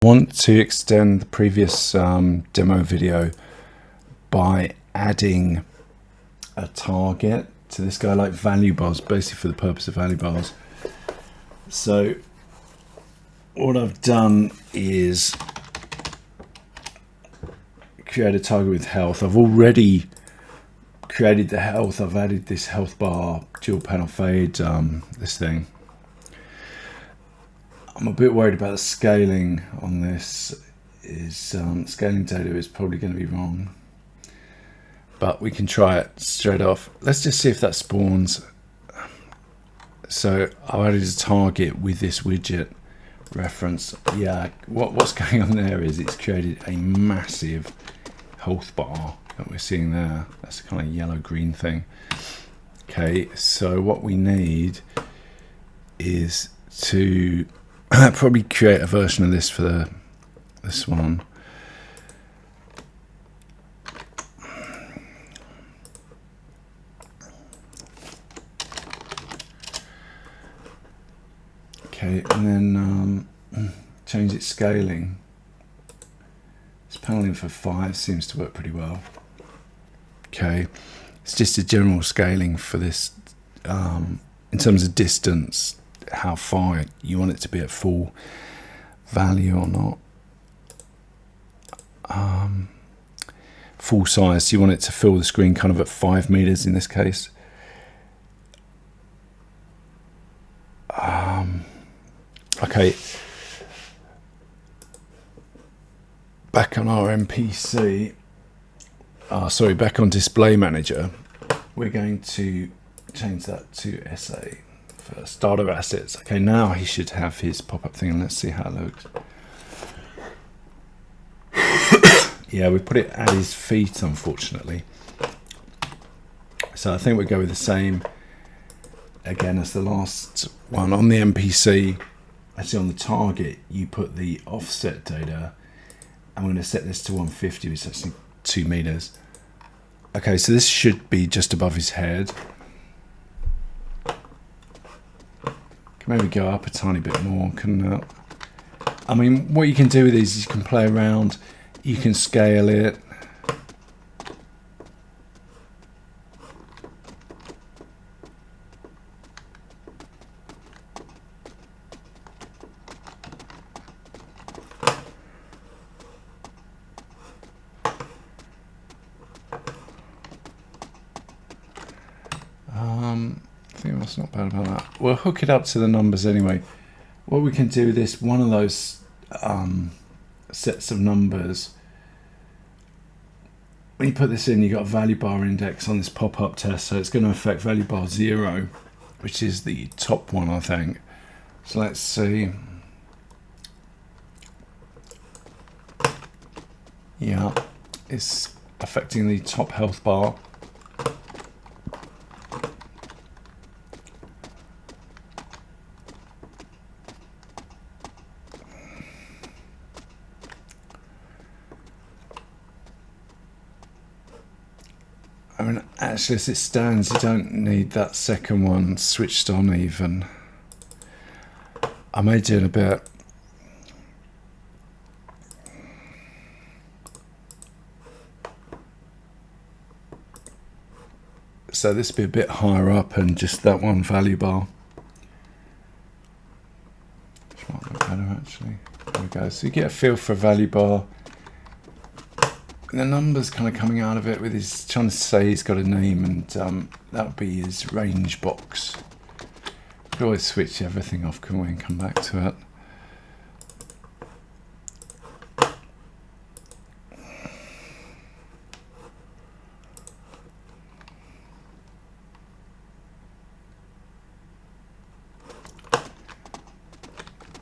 I want to extend the previous demo video by adding a target to this guy, like value bars, basically for the purpose of value bars. So what I've done is create a target with health. I've already created the health. I've added this health bar, dual panel fade, this thing. I'm a bit worried about the scaling on this. Scaling data is probably going to be wrong, but we can try it straight off. Let's just see if that spawns. So I added a target with this widget reference. Yeah, what's going on there is it's created a massive health bar that we're seeing there. That's a kind of yellow green thing. Okay, so what we need is to probably create a version of this for this one. Okay, and then change its scaling. This paneling for 5 seems to work pretty well. Okay, it's just a general scaling for this in terms of distance, how far you want it to be at full value or not. Full size, so you want it to fill the screen kind of at 5 meters in this case. Okay, back on our MPC, sorry, back on Display Manager, we're going to change that to SA for starter assets. Okay, now he should have his pop-up thing, and let's see how it looks. Yeah, we put it at his feet, unfortunately. So I think we'll go with the same again as the last one. On the MPC, actually on the target, you put the offset data. I'm going to set this to 150, which is actually 2 meters. Okay, so this should be just above his head. Can maybe go up a tiny bit more. I mean, what you can do with these is you can play around. You can scale it. I think that's not bad about that. We'll hook it up to the numbers anyway. What we can do with this, one of those sets of numbers, when you put this in, you've got a value bar index on this pop-up test, so it's going to affect value bar 0, which is the top one, I think. So let's see. Yeah, it's affecting the top health bar. I mean, actually, as it stands, you don't need that second one switched on even. I may do in a bit. So this would be a bit higher up and just that one value bar. Which might look better, actually. There we go. So you get a feel for a value bar. The numbers kind of coming out of it with his trying to say he's got a name, and that would be his range box. We could always switch everything off, can we, and come back to it.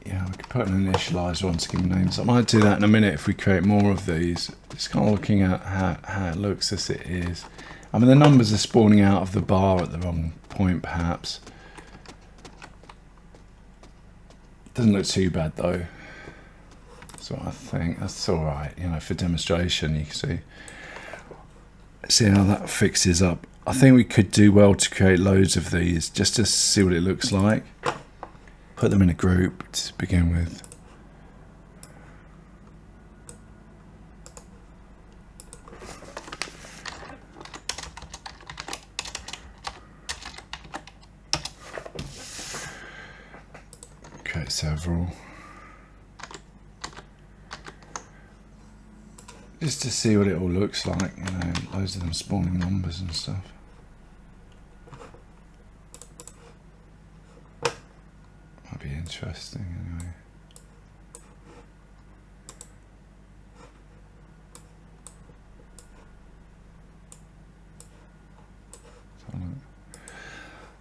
Yeah, we could put an initializer on to give them names. I might do that in a minute if we create more of these. Just kind of looking at how it looks as it is. I mean, the numbers are spawning out of the bar at the wrong point, perhaps. Doesn't look too bad though. So I think that's all right. You know, for demonstration, you can see how that fixes up. I think we could do well to create loads of these just to see what it looks like. Put them in a group to begin with. create several. Just to see what it all looks like, you know, loads of them spawning numbers and stuff. Might be interesting anyway.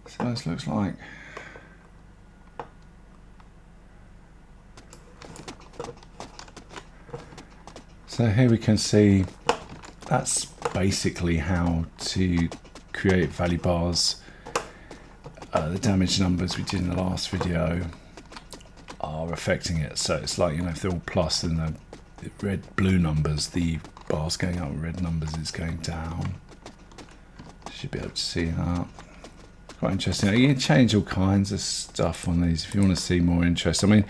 So this looks like. So here we can see that's basically how to create value bars. The damage numbers we did in the last video are affecting it. So it's like, you know, if they're all plus, then the red blue numbers, the bars going up, red numbers is going down. Should be able to see that. Quite interesting. You can change all kinds of stuff on these if you want to see more interest. I mean,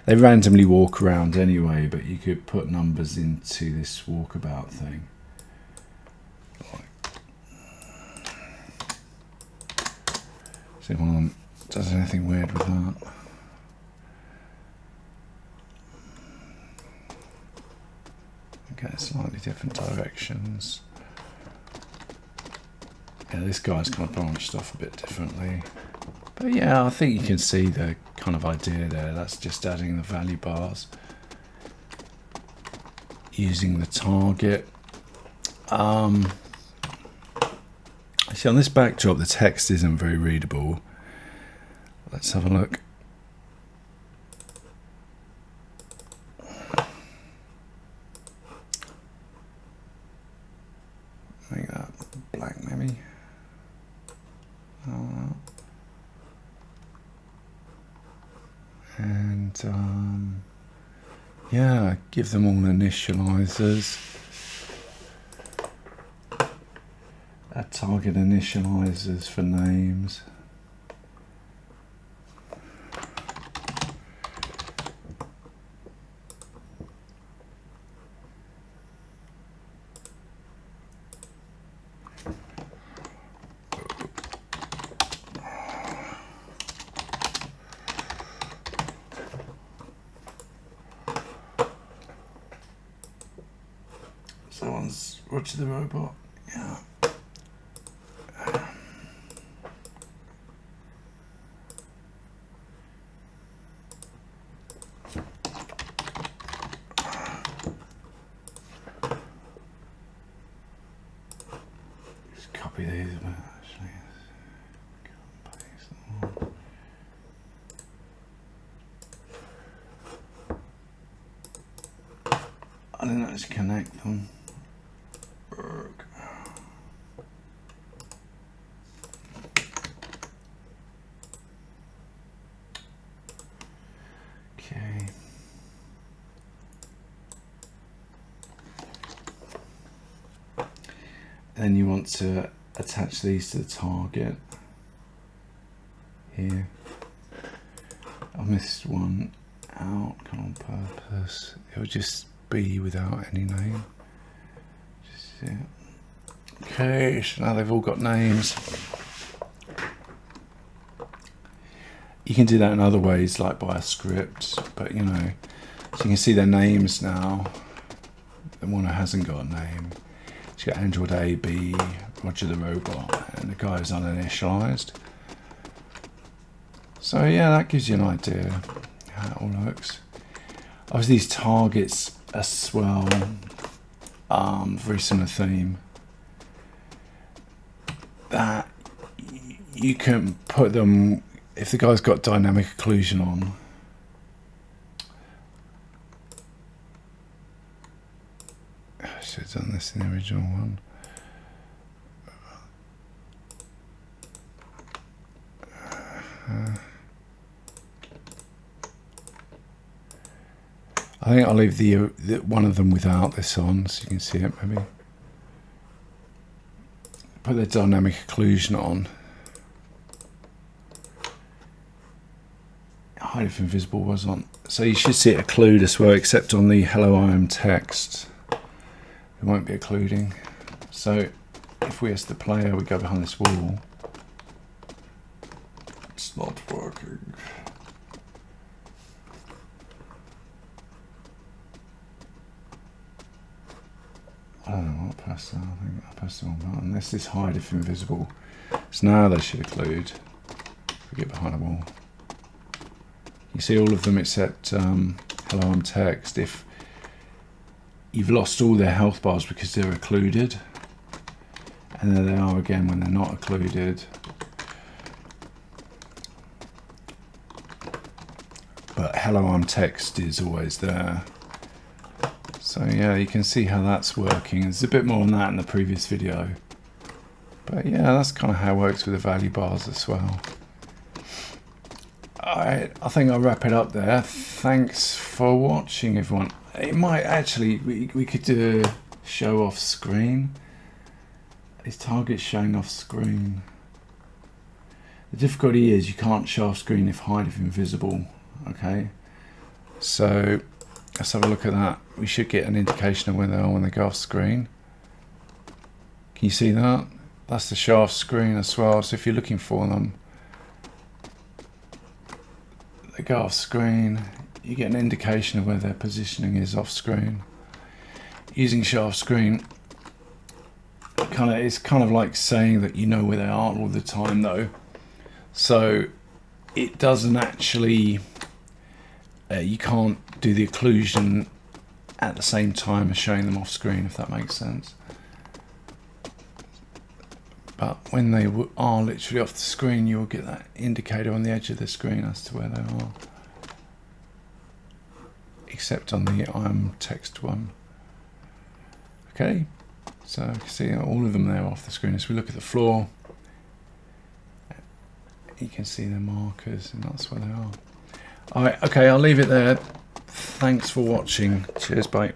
they randomly walk around anyway, but you could put numbers into this walkabout thing. See if one of them does anything weird with that. Okay, slightly different directions. Yeah, this guy's kind of branched off a bit differently. But yeah, I think you can see the kind of idea there. That's just adding the value bars. Using the target. See, on this backdrop, the text isn't very readable. Let's have a look. Make that black maybe. And yeah, give them all initializers. Add target initializers for names. Someone's Roger the Robot. Yeah. Just copy these a bit actually. I didn't actually connect them. Okay. Then you want to attach these to the target here. I missed one out, kind of on purpose. It'll just be without any name. Just see it. Okay, so now they've all got names. You can do that in other ways, like by a script, but you know, so you can see their names now. The one who hasn't got a name, it's got Android A, B, Roger the Robot, and the guy is uninitialized. So yeah, that gives you an idea how it all looks. Obviously these targets as well, very similar theme. That you can put them, if the guy's got dynamic occlusion on, I should have done this in the original one. I think I'll leave the one of them without this on, so you can see it maybe. Put the dynamic occlusion on. Hide if invisible was on. So you should see it occlude as well, except on the hello I am text. It won't be occluding. So if we as the player, we go behind this wall. It's not working. I don't know what I pressed there. I think I pressed the wrong button. This is hide if invisible. So now they should occlude. If we get behind a wall. You see all of them except hello, I'm text. If you've lost all their health bars because they're occluded, and there they are again when they're not occluded. But hello, I'm text is always there. So yeah, you can see how that's working. There's a bit more on that in the previous video. But yeah, that's kind of how it works with the value bars as well. Alright, I think I'll wrap it up there. Thanks for watching, everyone. It might actually, we could do a show off screen. Is target showing off screen? The difficulty is you can't show off screen if hide if invisible. Okay, so let's have a look at that. We should get an indication of where they are when they go off screen. Can you see that? That's the show off screen as well. So if you're looking for them, they go off screen, you get an indication of where their positioning is off screen. Using show off screen, it's kind of like saying that you know where they are all the time though. So it doesn't actually, you can't do the occlusion at the same time as showing them off screen, if that makes sense. But when they are literally off the screen, you'll get that indicator on the edge of the screen as to where they are. Except on the I'm text one. Okay, so you can see all of them there off the screen. As we look at the floor, you can see the markers, and that's where they are. Alright, okay, I'll leave it there. Thanks for watching. Cheers, bye.